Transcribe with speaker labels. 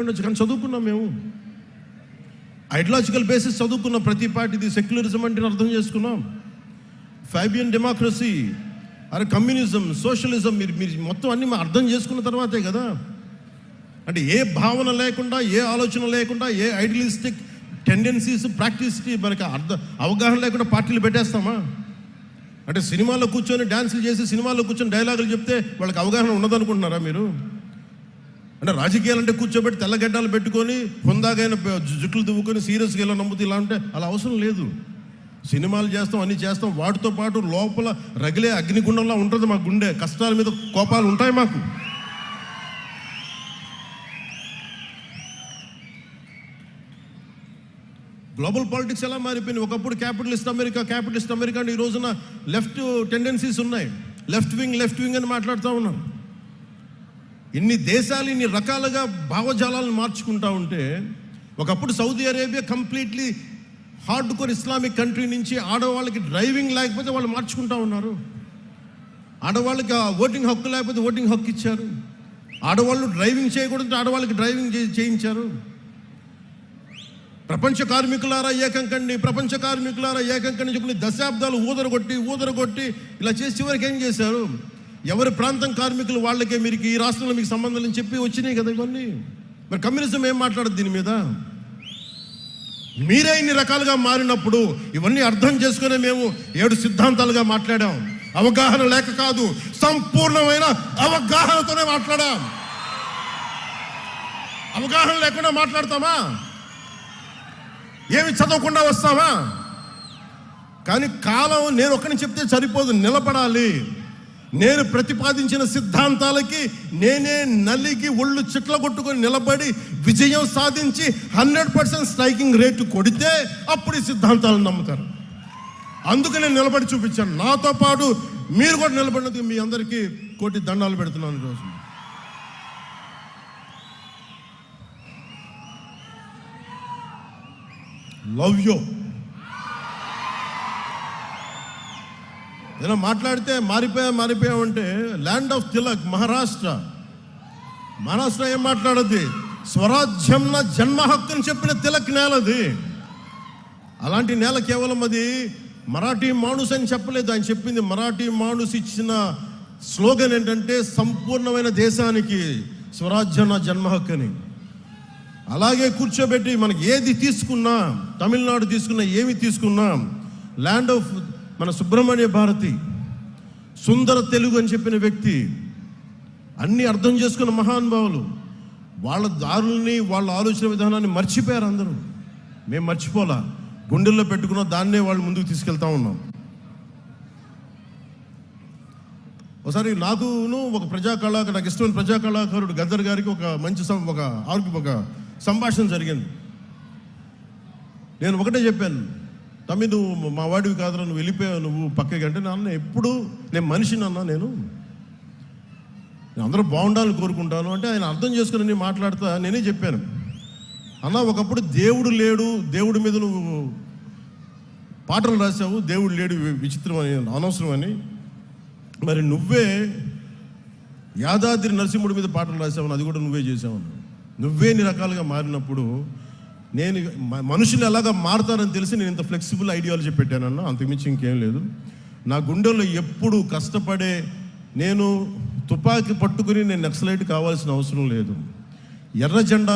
Speaker 1: కానీ చదువుకున్నాం మేము. ఐడియాలజికల్ బేసిస్ చదువుకున్నాం. ప్రతి పార్టీది సెక్యులరిజం అంటే అర్థం చేసుకున్నాం. ఫాబియన్ డెమోక్రసీ, అరే కమ్యూనిజం, సోషలిజం మీరు మొత్తం అన్నీ అర్థం చేసుకున్న తర్వాతే కదా. అంటే ఏ భావన లేకుండా, ఏ ఆలోచన లేకుండా, ఏ ఐడియలిస్టిక్ టెండెన్సీస్ ప్రాక్టీస్కి మనకి అవగాహన లేకుండా పార్టీలు పెట్టేస్తామా? అంటే సినిమాలో కూర్చొని డ్యాన్సులు చేసి, సినిమాలో కూర్చొని డైలాగులు చెప్తే వాళ్ళకి అవగాహన ఉన్నదనుకుంటున్నారా మీరు? అంటే రాజకీయాలంటే కూర్చోబెట్టి తెల్లగడ్డలు పెట్టుకొని హుందాగైన జుట్లు దువ్వుకొని సీరియస్గా ఇలా నమ్ముతూ ఇలా అంటే అలా అవసరం లేదు. సినిమాలు చేస్తాం, అన్నీ చేస్తాం, వాటితో పాటు లోపల రగిలే అగ్నిగుండంలా ఉంటుంది మా గుండె. కష్టాల మీద కోపాలు ఉంటాయి మాకు. గ్లోబల్ పాలిటిక్స్ ఎలా మారిపోయింది? ఒకప్పుడు క్యాపిటలిస్ట్ అమెరికా అంటే ఈ రోజున లెఫ్ట్ టెండెన్సీస్ ఉన్నాయి. లెఫ్ట్ వింగ్ అని మాట్లాడుతూ ఉన్నాం. ఇన్ని దేశాలు ఇన్ని రకాలుగా భావజాలాలను మార్చుకుంటా ఉంటే, ఒకప్పుడు Saudi Arabia completely hard core Islamic country నుంచి ఆడవాళ్ళకి డ్రైవింగ్ లేకపోతే వాళ్ళు మార్చుకుంటా ఉన్నారు. ఆడవాళ్ళకి ఓటింగ్ హక్కు లేకపోతే ఓటింగ్ హక్కు ఇచ్చారు. ఆడవాళ్ళు డ్రైవింగ్ చేయకూడదు, ఆడవాళ్ళకి డ్రైవింగ్ చేయించారు. ప్రపంచ కార్మికులారా ఏకం కండి చెప్పి దశాబ్దాలు ఊదరగొట్టి ఇలా చేసి చివరికి ఏం చేశారు? ఎవరి ప్రాంతం కార్మికులు వాళ్ళకే మీరు ఈ రాష్ట్రంలో మీకు సంబంధం అని చెప్పి వచ్చినాయి కదా ఇవన్నీ. మరి కమ్యూనిజం ఏం మాట్లాడదు దీని మీద? మీరే ఇన్ని రకాలుగా మారినప్పుడు ఇవన్నీ అర్థం చేసుకునే మేము 7 సిద్ధాంతాలుగా మాట్లాడాం. అవగాహన లేక కాదు, సంపూర్ణమైన అవగాహనతోనే మాట్లాడాం. అవగాహన లేకుండా మాట్లాడతామా? ఏమి చదవకుండా వస్తామా? కానీ కాలం నేను ఒక్కని చెప్తే సరిపోదు, నిలబడాలి. నేను ప్రతిపాదించిన సిద్ధాంతాలకి నేనే నలిగి ఒళ్ళు చిట్ల కొట్టుకొని నిలబడి విజయం సాధించి 100% స్ట్రైకింగ్ రేటు కొడితే అప్పుడు ఈ సిద్ధాంతాలను నమ్ముతారు. అందుకే నేను నిలబడి చూపించాను. నాతో పాటు మీరు కూడా నిలబడినందుకు మీ అందరికీ కోటి దండాలు పెడుతున్నాను ఈరోజు. Love you. ఏదైనా మాట్లాడితే మారిపోయామంటే ల్యాండ్ ఆఫ్ తిలక్ మహారాష్ట్ర ఏం మాట్లాడద్ది? స్వరాజ్యం నా జన్మ హక్కు అని చెప్పిన తిలక్ నేలది. అలాంటి నేల కేవలం అది మరాఠీ మాణుస్ అని చెప్పలేదు. ఆయన చెప్పింది మరాఠీ మాణుస్ ఇచ్చిన స్లోగన్ ఏంటంటే సంపూర్ణమైన దేశానికి స్వరాజ్యం నా జన్మ హక్కు అని. అలాగే కూర్చోబెట్టి మనకి ఏది తీసుకున్నా, తమిళనాడు తీసుకున్నా, ఏమి తీసుకున్నా, ల్యాండ్ ఆఫ్ మన సుబ్రహ్మణ్య భారతి, సుందర తెలుగు అని చెప్పిన వ్యక్తి, అన్నీ అర్థం చేసుకున్న మహానుభావులు, వాళ్ళ దారుల్ని వాళ్ళ ఆలోచన విధానాన్ని మర్చిపోయారు అందరూ. మేము మర్చిపోలా, గుండెల్లో పెట్టుకున్న దాన్నే వాళ్ళు ముందుకు తీసుకెళ్తా ఉన్నాం. ఒకసారి నాకు ఇష్టమైన ప్రజా కళాకారుడు గద్దర్ గారికి ఒక మంచి ఒక సంభాషణ జరిగింది. నేను ఒకటే చెప్పాను, తమ్మి నువ్వు మా వాడివి కాదురా, నువ్వు వెళ్ళిపోయావు, నువ్వు పక్కకి అంటే నాన్న ఎప్పుడు నేను మనిషిని అన్నా, నేను అందరూ బాగుండాలని కోరుకుంటాను అంటే ఆయన అర్థం చేసుకుని నేను మాట్లాడుతా నేనే చెప్పాను, అన్న ఒకప్పుడు దేవుడు లేడు, దేవుడి మీద నువ్వు పాటలు రాసావు, దేవుడు లేడు విచిత్రం అని అనవసరం అని, మరి నువ్వే యాదాద్రి నరసింహుడి మీద పాటలు రాసావు, అది కూడా నువ్వే చేసావు. నువ్వే నీ రకాలుగా మారినప్పుడు నేను మనుషులు ఎలాగా మారుతారని తెలిసి నేను ఇంత ఫ్లెక్సిబుల్ ఐడియాలజీ పెట్టానన్నా, అంతకుమించి ఇంకేం లేదు. నా గుండెల్లో ఎప్పుడు కష్టపడే, నేను తుపాకీ పట్టుకుని నేను నక్సలైట్ కావాల్సిన అవసరం లేదు. ఎర్ర జెండా